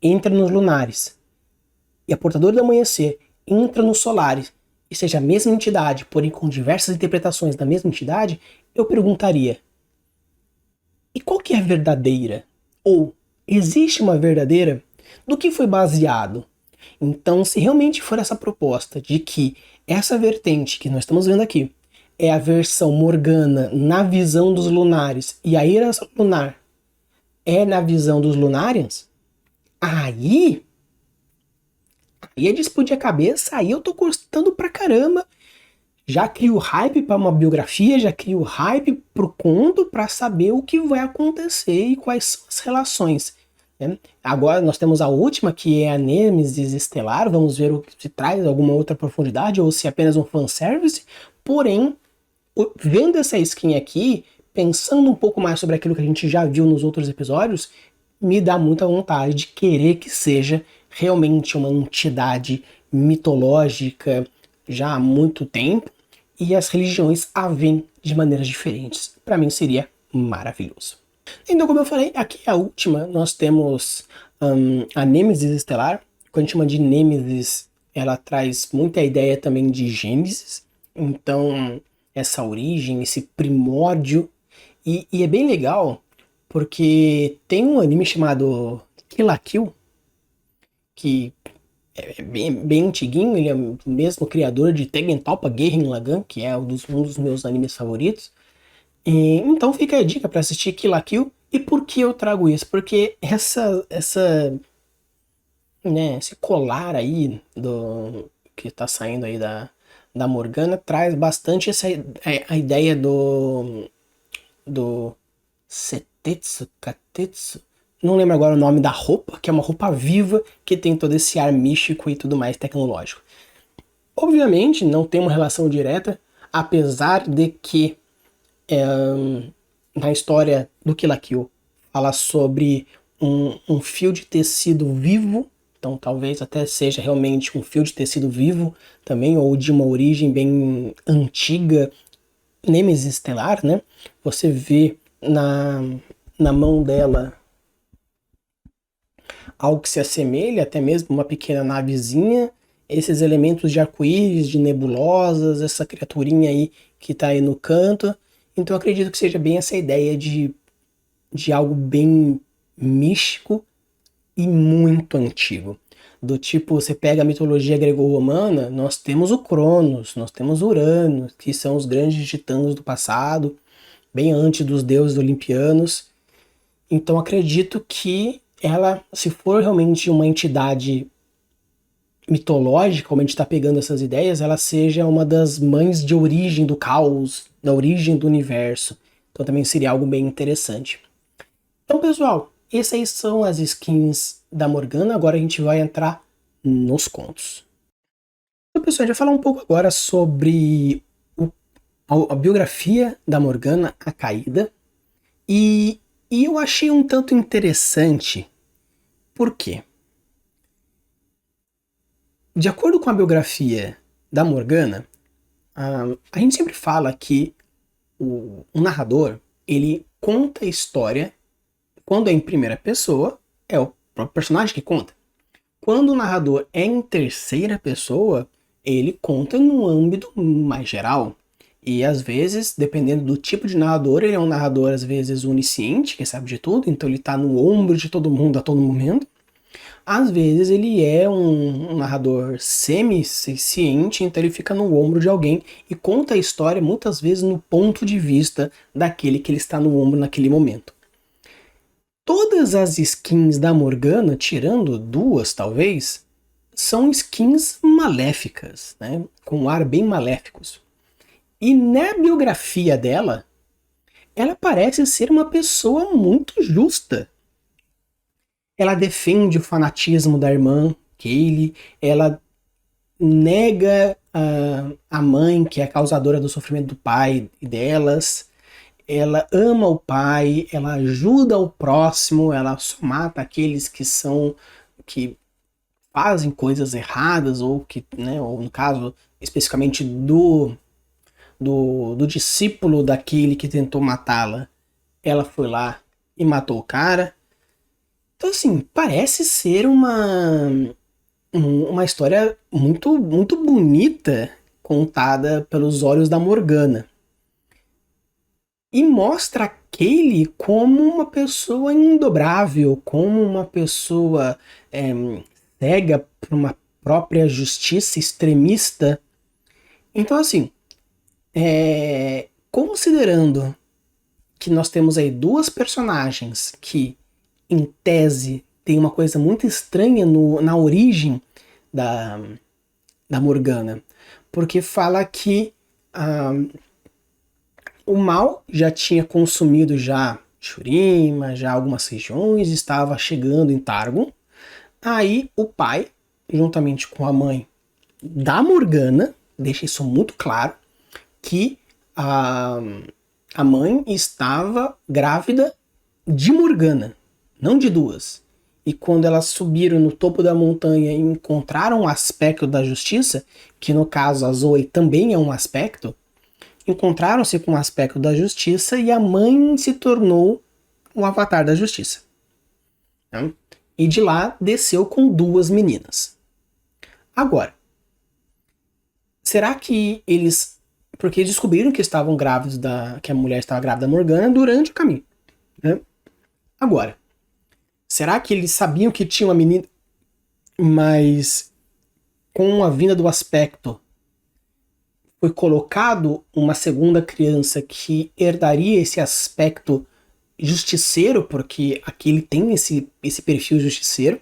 entra nos lunares e a portadora do amanhecer entra nos solares e seja a mesma entidade, porém com diversas interpretações da mesma entidade, eu perguntaria: e qual que é a verdadeira? Ou existe uma verdadeira? Do que foi baseado? Então, se realmente for essa proposta de que essa vertente que nós estamos vendo aqui é a versão Morgana na visão dos lunares e a Ira lunar é na visão dos Lunarians, aí é de explodir a cabeça, aí eu tô gostando pra caramba. Já crio hype para uma biografia, já crio hype pro conto para saber o que vai acontecer e quais são as relações. Né? Agora nós temos a última, que é a Nêmesis Estelar, vamos ver o que se traz alguma outra profundidade ou se é apenas um fanservice. Porém, vendo essa skin aqui, pensando um pouco mais sobre aquilo que a gente já viu nos outros episódios, me dá muita vontade de querer que seja realmente uma entidade mitológica já há muito tempo e as religiões a veem de maneiras diferentes. Para mim seria maravilhoso. Então, como eu falei, aqui é a última. Nós temos a Nêmesis Estelar. Quando a gente chama de Nêmesis, ela traz muita ideia também de Gênesis. Então, essa origem, esse primórdio. E é bem legal, porque tem um anime chamado Kill la Kill, que é bem antiguinho, ele é o mesmo criador de Tengen Toppa Gurren Lagann, que é um dos meus animes favoritos. Então fica a dica para assistir Kill la Kill. E por que eu trago isso? Porque esse colar aí que tá saindo aí da Morgana traz bastante a ideia do Setetsu, Katetsu, não lembro agora o nome da roupa, que é uma roupa viva que tem todo esse ar místico e tudo mais tecnológico. Obviamente não tem uma relação direta, apesar de que na história do Kill la Kill fala sobre um fio de tecido vivo, então talvez até seja realmente um fio de tecido vivo também, ou de uma origem bem antiga, Nêmesis Estelar, né? Você vê na mão dela algo que se assemelha, até mesmo uma pequena navezinha, esses elementos de arco-íris, de nebulosas, essa criaturinha aí que tá aí no canto. Então eu acredito que seja bem essa ideia de algo bem místico e muito antigo. Do tipo, você pega a mitologia grego-romana, nós temos o Cronos, nós temos Urano, que são os grandes titãs do passado, bem antes dos deuses olimpianos. Então acredito que ela, se for realmente uma entidade mitológica, como a gente está pegando essas ideias, ela seja uma das mães de origem do caos, da origem do universo. Então também seria algo bem interessante. Então, pessoal, essas aí são as skins da Morgana. Agora a gente vai entrar nos contos. Então, pessoal, a gente vai falar um pouco agora sobre a biografia da Morgana, A Caída. E eu achei um tanto interessante. Por quê? De acordo com a biografia da Morgana, a gente sempre fala que o narrador, ele conta a história. Quando é em primeira pessoa, é o próprio personagem que conta. Quando o narrador é em terceira pessoa, ele conta num âmbito mais geral. E às vezes, dependendo do tipo de narrador, ele é um narrador às vezes onisciente, que sabe de tudo, então ele está no ombro de todo mundo a todo momento. Às vezes ele é um narrador semi-ciente, então ele fica no ombro de alguém e conta a história muitas vezes no ponto de vista daquele que ele está no ombro naquele momento. Todas as skins da Morgana, tirando duas talvez, são skins maléficas, né? Com um ar bem maléficos. E na biografia dela, ela parece ser uma pessoa muito justa. Ela defende o fanatismo da irmã, Kaylee, ela nega a mãe, que é a causadora do sofrimento do pai e delas, ela ama o pai, ela ajuda o próximo, ela só mata aqueles que fazem coisas erradas, ou que, né, ou no caso, especificamente do discípulo daquele que tentou matá-la, ela foi lá e matou o cara. Então, assim, parece ser uma história muito, muito bonita contada pelos olhos da Morgana. E mostra a Kaylee como uma pessoa indobrável, como uma pessoa cega por uma própria justiça extremista. Então, assim, considerando que nós temos aí duas personagens que, em tese, tem uma coisa muito estranha na origem da Morgana, porque fala que o mal já tinha consumido já Shurima, já algumas regiões, estava chegando em Targon. Aí o pai, juntamente com a mãe da Morgana, deixa isso muito claro, que a mãe estava grávida de Morgana, não de duas. E quando elas subiram no topo da montanha e encontraram o aspecto da justiça, que no caso a Zoe também é um aspecto, encontraram-se com o aspecto da justiça e a mãe se tornou o avatar da justiça. E de lá desceu com duas meninas. Agora, será que eles... Porque eles descobriram que estavam grávidos que a mulher estava grávida da Morgana durante o caminho. Né? Agora, será que eles sabiam que tinha uma menina, mas com a vinda do aspecto foi colocado uma segunda criança que herdaria esse aspecto justiceiro, porque aqui ele tem esse perfil justiceiro,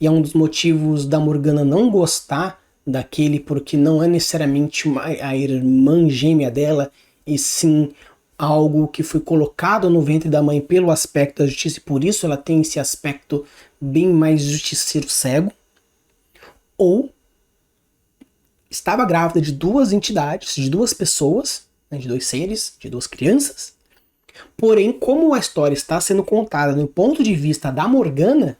e é um dos motivos da Morgana não gostar daquele, porque não é necessariamente a irmã gêmea dela, e sim algo que foi colocado no ventre da mãe pelo aspecto da justiça, e por isso ela tem esse aspecto bem mais justiceiro cego. Ou estava grávida de duas entidades, de duas pessoas, né, de dois seres, de duas crianças. Porém, como a história está sendo contada no ponto de vista da Morgana,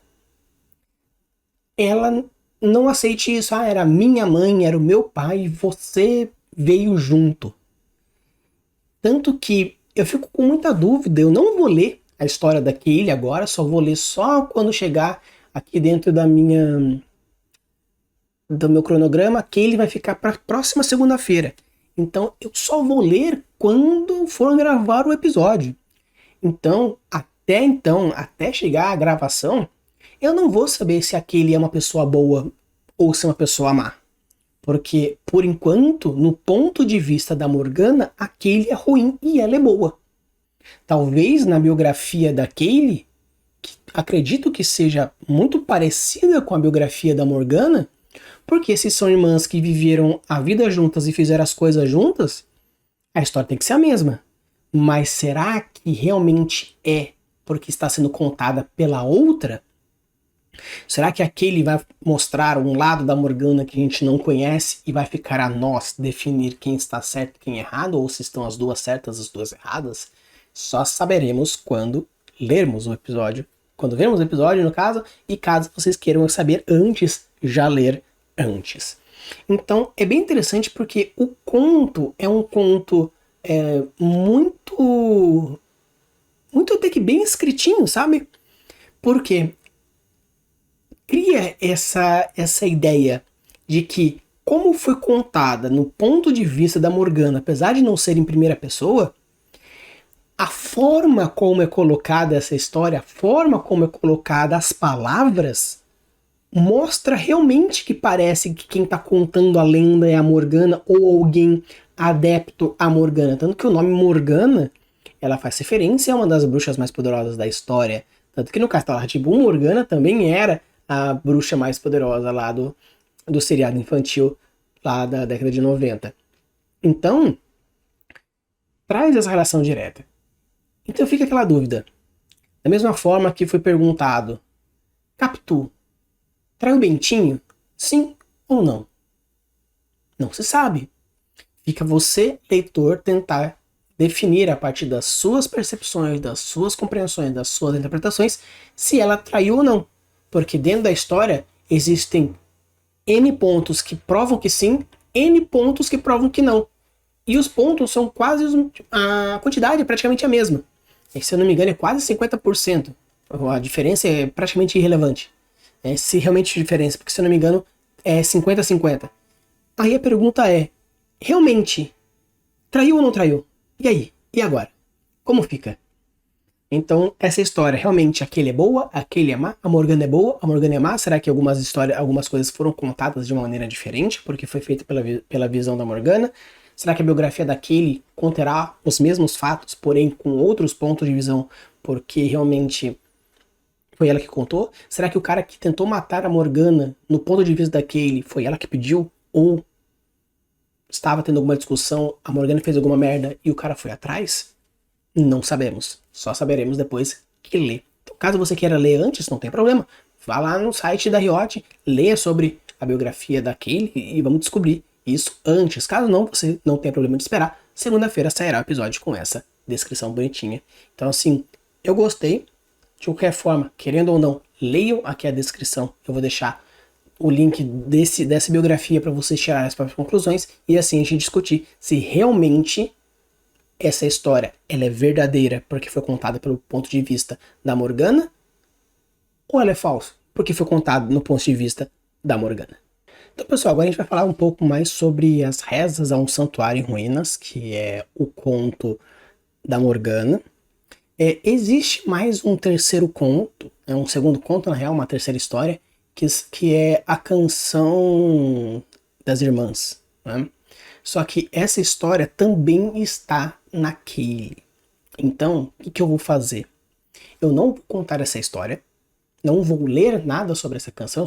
ela não aceite isso. Ah, era minha mãe, era o meu pai, você veio junto. Tanto que eu fico com muita dúvida, eu não vou ler a história da Kaylee agora, só vou ler só quando chegar aqui dentro do meu cronograma. Kaylee vai ficar para a próxima segunda-feira. Então eu só vou ler quando for gravar o episódio. Então, até chegar a gravação, eu não vou saber se a Kaylee é uma pessoa boa ou se é uma pessoa má. Porque, por enquanto, no ponto de vista da Morgana, a Kaylee é ruim e ela é boa. Talvez na biografia da Kaylee, que acredito que seja muito parecida com a biografia da Morgana, porque se são irmãs que viveram a vida juntas e fizeram as coisas juntas, a história tem que ser a mesma. Mas será que realmente é porque está sendo contada pela outra? Será que aquele vai mostrar um lado da Morgana que a gente não conhece e vai ficar a nós definir quem está certo e quem é errado, ou se estão as duas certas e as duas erradas? Só saberemos quando lermos o episódio, quando vermos o episódio, no caso, e caso vocês queiram saber antes, já ler antes. Então é bem interessante porque o conto é um conto muito até que bem escritinho, sabe? Porque cria essa ideia de que, como foi contada no ponto de vista da Morgana, apesar de não ser em primeira pessoa, a forma como é colocada essa história, a forma como é colocada as palavras, mostra realmente que parece que quem está contando a lenda é a Morgana ou alguém adepto a Morgana. Tanto que o nome Morgana, ela faz referência a uma das bruxas mais poderosas da história. Tanto que no Castelo Rá-Tim-Bum, Morgana também era a bruxa mais poderosa lá do seriado infantil lá da década de 90. Então, traz essa relação direta. Então fica aquela dúvida. Da mesma forma que foi perguntado, Capitu traiu Bentinho? Sim ou não? Não se sabe. Fica você, leitor, tentar definir a partir das suas percepções, das suas compreensões, das suas interpretações, se ela traiu ou não. Porque dentro da história existem N pontos que provam que sim, N pontos que provam que não. E os pontos são quase... a quantidade é praticamente a mesma. E, se eu não me engano, é quase 50%. A diferença é praticamente irrelevante. Se realmente a diferença, porque se eu não me engano é 50-50. Aí a pergunta é, realmente, traiu ou não traiu? E aí? E agora? Como fica? Então, essa história, realmente, aquele é boa, aquele é má, a Morgana é boa, a Morgana é má? Será que algumas coisas foram contadas de uma maneira diferente, porque foi feita pela visão da Morgana? Será que a biografia daquele conterá os mesmos fatos, porém com outros pontos de visão, porque realmente foi ela que contou? Será que o cara que tentou matar a Morgana, no ponto de vista daquele, foi ela que pediu? Ou estava tendo alguma discussão, a Morgana fez alguma merda e o cara foi atrás? Não sabemos. Só saberemos depois que lê. Então, caso você queira ler antes, não tem problema. Vá lá no site da Riot, leia sobre a biografia daquele e vamos descobrir isso antes. Caso não, você não tenha problema de esperar. Segunda-feira sairá o episódio com essa descrição bonitinha. Então, assim, eu gostei. De qualquer forma, querendo ou não, leiam aqui a descrição. Eu vou deixar o link dessa biografia para vocês tirarem as próprias conclusões e assim a gente discutir se realmente essa história ela é verdadeira porque foi contada pelo ponto de vista da Morgana ou ela é falsa porque foi contada no ponto de vista da Morgana. Então, pessoal, agora a gente vai falar um pouco mais sobre as rezas a um santuário em ruínas, que é o conto da Morgana. Existe mais um terceiro conto, um segundo conto, na real, uma terceira história, que é a canção das irmãs, né? Só que essa história também está naquele. Então, o que eu vou fazer? Eu não vou contar essa história, não vou ler nada sobre essa canção,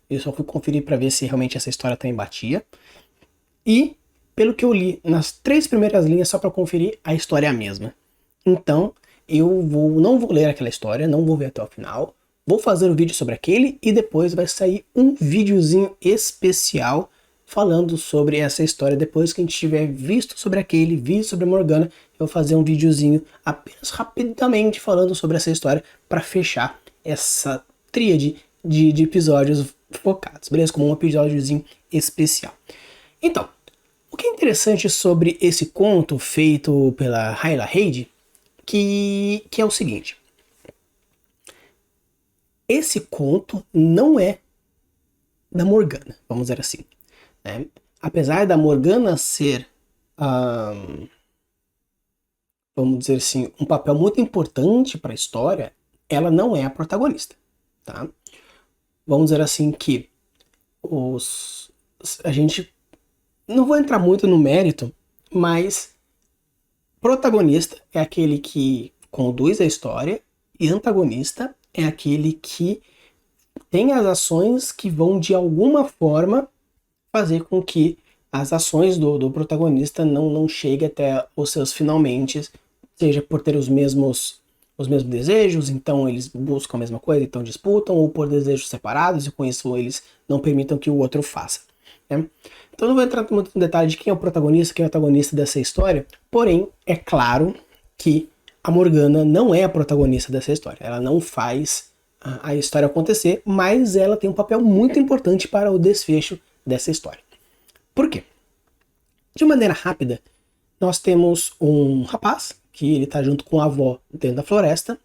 eu só fui conferir para ver se realmente essa história também batia. E, pelo que eu li nas 3 primeiras linhas, só para conferir, a história é a mesma. Então, não vou ler aquela história, não vou ver até o final, vou fazer um vídeo sobre aquele e depois vai sair um videozinho especial falando sobre essa história. Depois que a gente tiver visto sobre aquele, visto sobre a Morgana, eu vou fazer um videozinho apenas rapidamente falando sobre essa história para fechar essa tríade de episódios focados, beleza? Como um episódiozinho especial. Então, o que é interessante sobre esse conto feito pela Hyla Heidi, que é o seguinte. Esse conto não é da Morgana, vamos dizer assim. Né? Apesar da Morgana ser, vamos dizer assim, um papel muito importante para a história, ela não é a protagonista. Tá? Vamos dizer assim que a gente não vou entrar muito no mérito, mas protagonista é aquele que conduz a história e antagonista é aquele que tem as ações que vão de alguma forma fazer com que as ações do protagonista não cheguem até os seus finalmente, seja por ter os mesmos desejos, então eles buscam a mesma coisa, então disputam, ou por desejos separados e com isso eles não permitam que o outro faça. Né? Então não vou entrar muito no detalhe de quem é o protagonista, quem é o antagonista dessa história, porém é claro que a Morgana não é a protagonista dessa história, ela não faz a história acontecer, mas ela tem um papel muito importante para o desfecho dessa história. Por quê? De maneira rápida, nós temos um rapaz, que ele está junto com a avó dentro da floresta,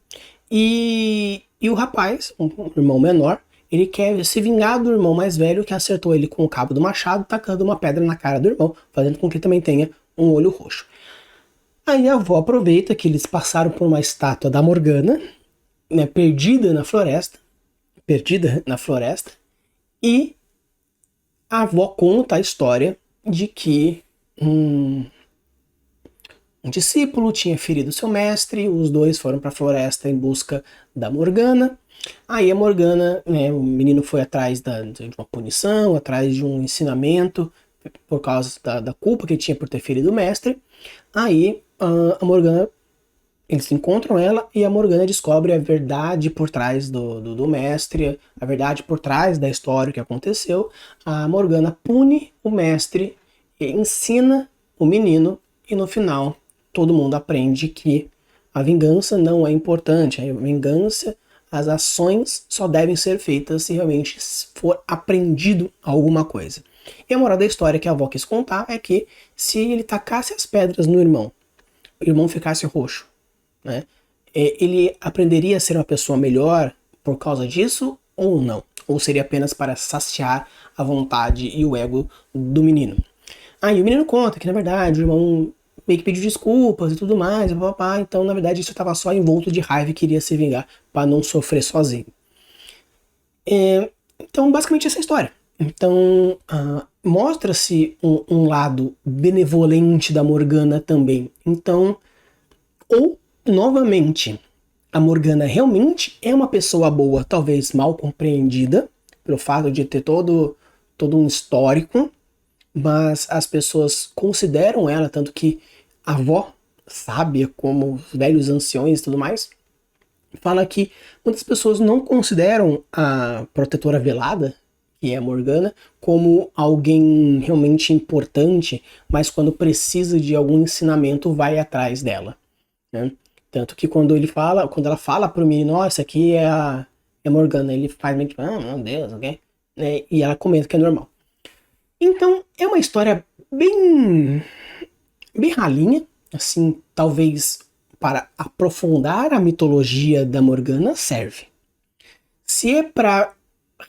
e o rapaz, um irmão menor, ele quer se vingar do irmão mais velho que acertou ele com o cabo do machado, tacando uma pedra na cara do irmão, fazendo com que ele também tenha um olho roxo. Aí a avó aproveita que eles passaram por uma estátua da Morgana, né, perdida na floresta, e a avó conta a história de que um discípulo tinha ferido seu mestre, os dois foram para a floresta em busca da Morgana. Aí a Morgana, né, o menino foi atrás de uma punição, atrás de um ensinamento, por causa da culpa que ele tinha por ter ferido o mestre. Aí a Morgana, eles encontram ela e a Morgana descobre a verdade por trás do mestre, a verdade por trás da história que aconteceu. A Morgana pune o mestre, ensina o menino e no final todo mundo aprende que a vingança não é importante. A vingança, as ações só devem ser feitas se realmente for aprendido alguma coisa. E a moral da história que a avó quis contar é que se ele tacasse as pedras no irmão, o irmão ficasse roxo, né? ele aprenderia a ser uma pessoa melhor por causa disso ou não? Ou seria apenas para saciar a vontade e o ego do menino? E o menino conta que, na verdade, o irmão meio que pediu desculpas e tudo mais, então, na verdade, isso estava só envolto de raiva e queria se vingar para não sofrer sozinho. Então, basicamente, essa é a história. Então, mostra-se um lado benevolente da Morgana também. Então, ou, novamente, a Morgana realmente é uma pessoa boa, talvez mal compreendida, pelo fato de ter todo um histórico, mas as pessoas consideram ela, tanto que a avó sábia, como os velhos anciões e tudo mais, fala que muitas pessoas não consideram a protetora velada, que é a Morgana, como alguém realmente importante, mas quando precisa de algum ensinamento vai atrás dela, né? Tanto que quando ela fala pro menino, essa aqui é a Morgana, ele faz meio que, meu Deus, ok? Né? E ela comenta que é normal. Então, é uma história bem ralinha, assim, talvez para aprofundar a mitologia da Morgana serve. Se é para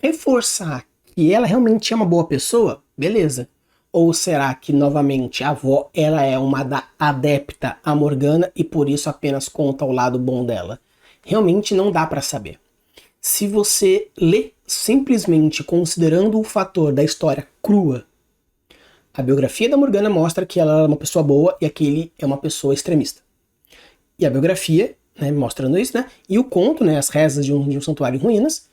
reforçar que ela realmente é uma boa pessoa, beleza. Ou será que, novamente, a avó ela é uma adepta à Morgana e por isso apenas conta o lado bom dela? Realmente não dá para saber. Se você lê simplesmente considerando o fator da história crua, a biografia da Morgana mostra que ela é uma pessoa boa e aquele é uma pessoa extremista. E a biografia, né, mostrando isso, né, e o conto, né, as rezas de um santuário em ruínas,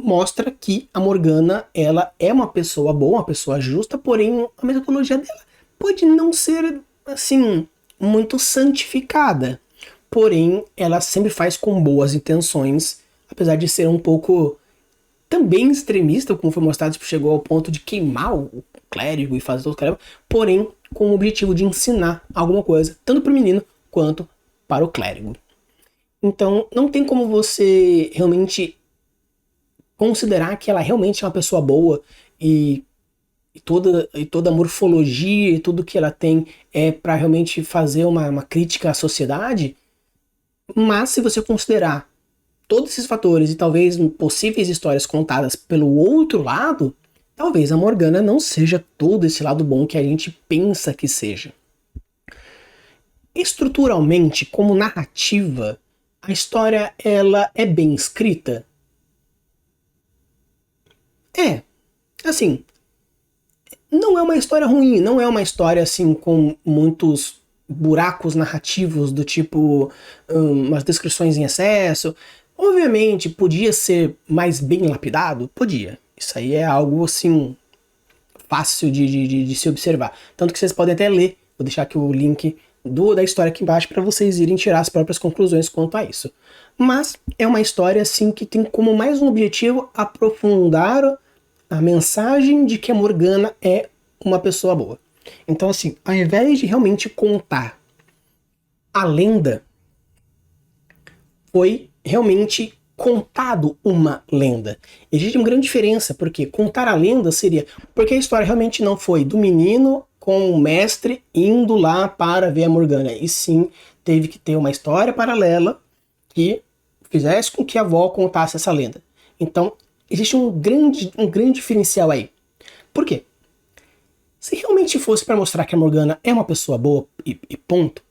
mostra que a Morgana ela é uma pessoa boa, uma pessoa justa, porém a metodologia dela pode não ser assim muito santificada, porém ela sempre faz com boas intenções, apesar de ser um pouco também extremista, como foi mostrado, chegou ao ponto de queimar o clérigo e fazer todo o caramba, porém com o objetivo de ensinar alguma coisa, tanto para o menino quanto para o clérigo. Então não tem como você realmente considerar que ela realmente é uma pessoa boa e toda a morfologia e tudo que ela tem é para realmente fazer uma crítica à sociedade, mas se você considerar todos esses fatores e talvez possíveis histórias contadas pelo outro lado, talvez a Morgana não seja todo esse lado bom que a gente pensa que seja. Estruturalmente, como narrativa, a história ela é bem escrita? Assim, não é uma história ruim, não é uma história assim com muitos buracos narrativos do tipo umas descrições em excesso. Obviamente, podia ser mais bem lapidado? Podia. Isso aí é algo assim fácil de se observar. Tanto que vocês podem até ler, vou deixar aqui o link da história aqui embaixo para vocês irem tirar as próprias conclusões quanto a isso. Mas é uma história assim que tem como mais um objetivo aprofundar a mensagem de que a Morgana é uma pessoa boa. Então assim, ao invés de realmente contar a lenda, foi realmente contado uma lenda. Existe uma grande diferença, porque contar a lenda seria... Porque a história realmente não foi do menino com o mestre indo lá para ver a Morgana, e sim teve que ter uma história paralela que fizesse com que a avó contasse essa lenda. Então, existe um grande diferencial aí. Por quê? Se realmente fosse para mostrar que a Morgana é uma pessoa boa e ponto,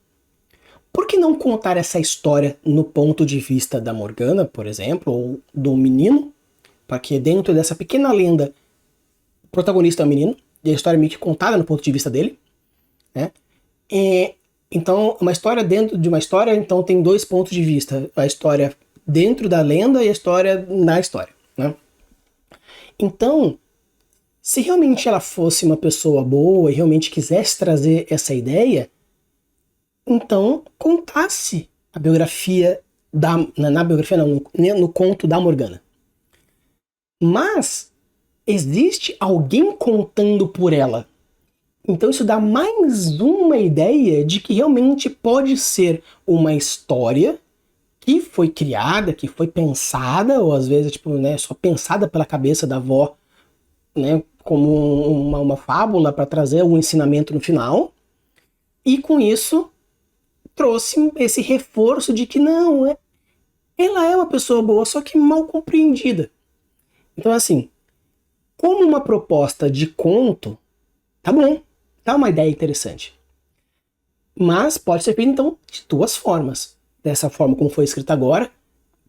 por que não contar essa história no ponto de vista da Morgana, por exemplo, ou do menino? Porque dentro dessa pequena lenda, o protagonista é o menino, e a história é meio que contada no ponto de vista dele, né? Então, uma história dentro de uma história, então tem dois pontos de vista. A história dentro da lenda e a história na história, né? Então, se realmente ela fosse uma pessoa boa e realmente quisesse trazer essa ideia, então contasse a biografia na biografia não, no conto da Morgana. Mas existe alguém contando por ela. Então isso dá mais uma ideia de que realmente pode ser uma história que foi criada, que foi pensada, ou às vezes tipo, né, só pensada pela cabeça da avó, né, como uma fábula para trazer um ensinamento no final. E com isso trouxe esse reforço de que não, ela é uma pessoa boa, só que mal compreendida. Então, assim, como uma proposta de conto, tá bom, tá uma ideia interessante. Mas pode ser feito, então, de duas formas. Dessa forma como foi escrito agora,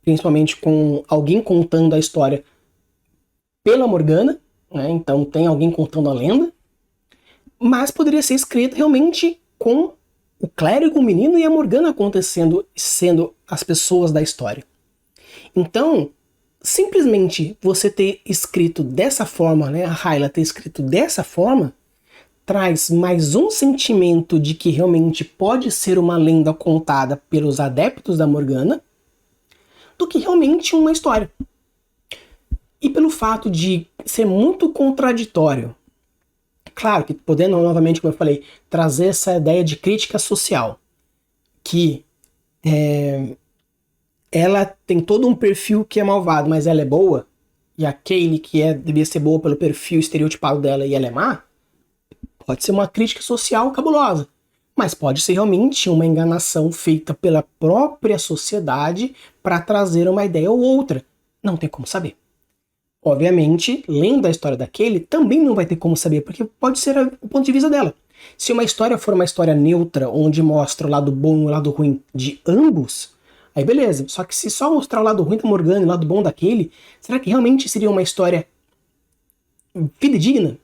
principalmente com alguém contando a história pela Morgana, né? Então tem alguém contando a lenda, mas poderia ser escrito realmente com o clérigo, o menino e a Morgana acontecendo, sendo as pessoas da história. Então, simplesmente você ter escrito dessa forma, né, a Hyla ter escrito dessa forma, traz mais um sentimento de que realmente pode ser uma lenda contada pelos adeptos da Morgana, do que realmente uma história. E pelo fato de ser muito contraditório, claro que podendo novamente, como eu falei, trazer essa ideia de crítica social, que ela tem todo um perfil que é malvado, mas ela é boa, e a Kaylee, que devia ser boa pelo perfil estereotipado dela, e ela é má, pode ser uma crítica social cabulosa, mas pode ser realmente uma enganação feita pela própria sociedade para trazer uma ideia ou outra. Não tem como saber. Obviamente, lendo a história da Kaylee, também não vai ter como saber, porque pode ser o ponto de vista dela. Se uma história for uma história neutra, onde mostra o lado bom e o lado ruim de ambos, aí beleza. Só que se só mostrar o lado ruim da Morgana e o lado bom da Kaylee, será que realmente seria uma história fidedigna?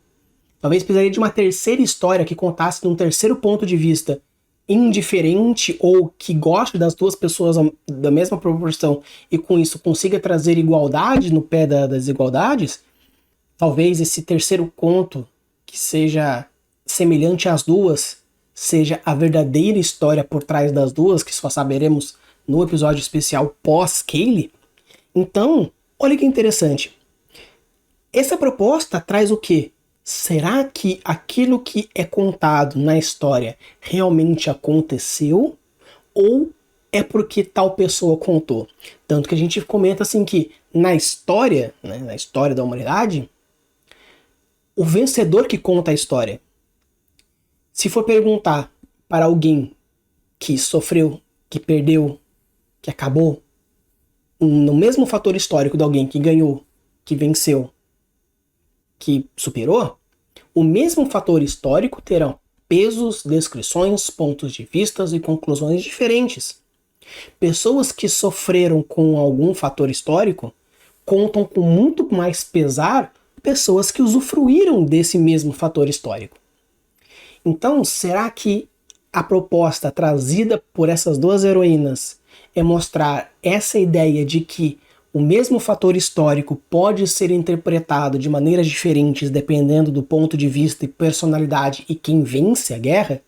Talvez precisaria de uma terceira história que contasse de um terceiro ponto de vista indiferente ou que goste das duas pessoas da mesma proporção e com isso consiga trazer igualdade no pé das desigualdades. Talvez esse terceiro conto que seja semelhante às duas seja a verdadeira história por trás das duas, que só saberemos no episódio especial pós-Kaylee. Então, olha que interessante. Essa proposta traz o quê? Será que aquilo que é contado na história realmente aconteceu? Ou é porque tal pessoa contou? Tanto que a gente comenta assim que na história, né, na história da humanidade, o vencedor que conta a história. Se for perguntar para alguém que sofreu, que perdeu, que acabou, no mesmo fator histórico de alguém que ganhou, que venceu, que superou, o mesmo fator histórico terão pesos, descrições, pontos de vistas e conclusões diferentes. Pessoas que sofreram com algum fator histórico contam com muito mais pesar pessoas que usufruíram desse mesmo fator histórico. Então, será que a proposta trazida por essas duas heroínas é mostrar essa ideia de que o mesmo fator histórico pode ser interpretado de maneiras diferentes dependendo do ponto de vista e personalidade e quem vence a guerra?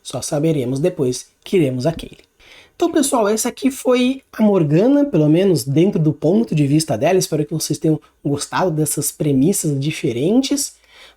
Só saberemos depois que iremos a Kaylee. Então, pessoal, essa aqui foi a Morgana, pelo menos dentro do ponto de vista dela. Espero que vocês tenham gostado dessas premissas diferentes.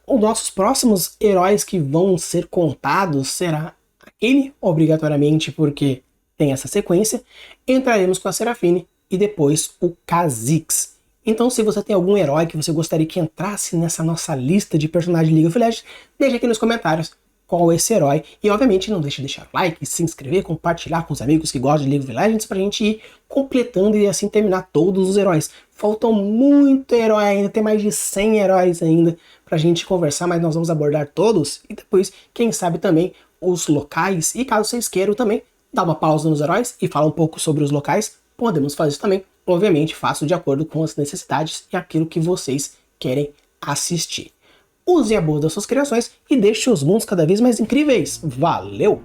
Os nossos próximos heróis que vão ser contados será ele, obrigatoriamente, porque tem essa sequência. Entraremos com a Seraphine e depois o Kha'Zix. Então, se você tem algum herói que você gostaria que entrasse nessa nossa lista de personagens de League of Legends, deixa aqui nos comentários qual é esse herói. E, obviamente, não deixe de deixar o like, se inscrever, compartilhar com os amigos que gostam de League of Legends pra gente ir completando e assim terminar todos os heróis. Faltam muito herói ainda, tem mais de 100 heróis ainda pra gente conversar, mas nós vamos abordar todos e depois, quem sabe também, os locais. E caso vocês queiram também, dar uma pausa nos heróis e falar um pouco sobre os locais, podemos fazer isso também. Obviamente, faço de acordo com as necessidades e aquilo que vocês querem assistir. Usem a boa das suas criações e deixem os mundos cada vez mais incríveis. Valeu!